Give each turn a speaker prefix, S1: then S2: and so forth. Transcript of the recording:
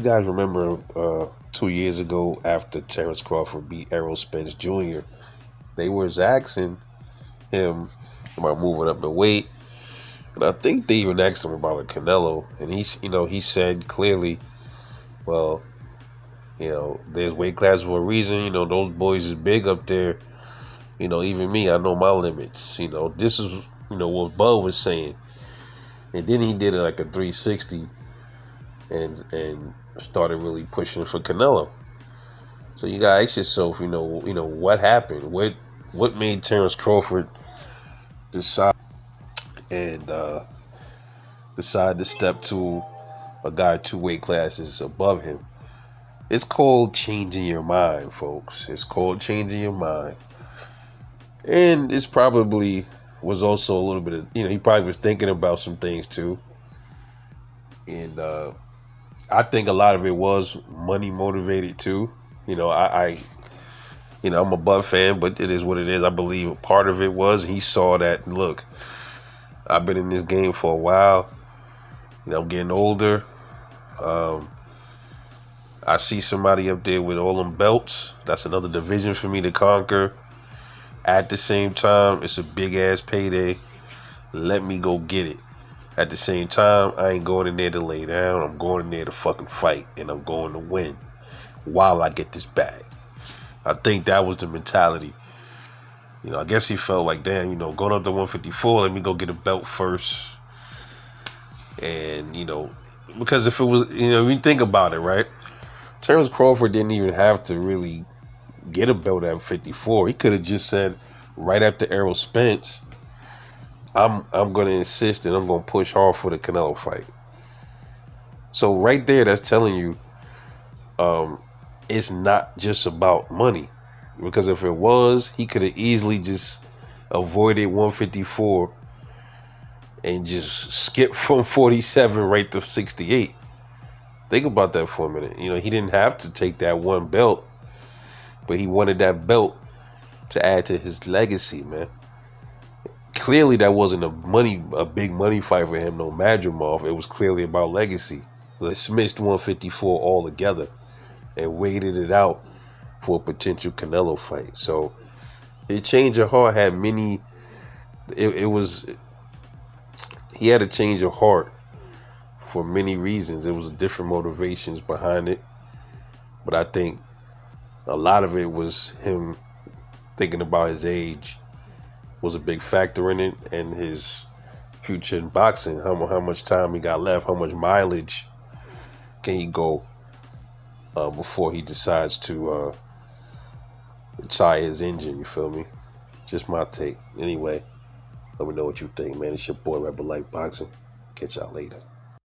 S1: guys remember 2 years ago after Terence Crawford beat Errol Spence Jr., they was asking him about moving up in weight. And I think they even asked him about a Canelo. And he said clearly, well, there's weight classes for a reason. Those boys is big up there. Even me, I know my limits. This is, what Bud was saying. And then he did it like a 360 and started really pushing for Canelo. So you gotta ask yourself, what happened? What made Terence Crawford decide to step to a guy 2 weight classes above him? It's called changing your mind, folks. It's called changing your mind. And it's probably was also a little bit of, he probably was thinking about some things too. And I think a lot of it was money motivated too. I'm a Bud fan, but it is what it is. I believe part of it was he saw that, look, I've been in this game for a while. I'm getting older. I see somebody up there with all them belts. That's another division for me to conquer. At the same time, it's a big ass payday. Let me go get it. At the same time, I ain't going in there to lay down. I'm going in there to fucking fight, and I'm going to win while I get this bag. I think that was the mentality. I guess he felt like, damn, going up to 154, let me go get a belt first. And, because if it was, you think about it, right? Terence Crawford didn't even have to really get a belt at 54. He could have just said right after Errol Spence, I'm going to insist and I'm going to push hard for the Canelo fight. So right there, that's telling you it's not just about money. Because if it was, he could have easily just avoided 154 and just skipped from 47 right to 68. Think about that for a minute. He didn't have to take that one belt, but he wanted that belt to add to his legacy, man. Clearly, that wasn't a big money fight for him, no Madrimov. It was clearly about legacy. Dismissed 154 altogether and waited it out for a potential Canelo fight. So, his change of heart had many. He had a change of heart for many reasons. There was different motivations behind it, but I think a lot of it was him thinking about his age was a big factor in it, and his future in boxing. How much time he got left? How much mileage can he go before he decides to retire his engine? You feel me? Just my take. Anyway, let me know what you think, man. It's your boy Rebel Life Boxing. Catch y'all later.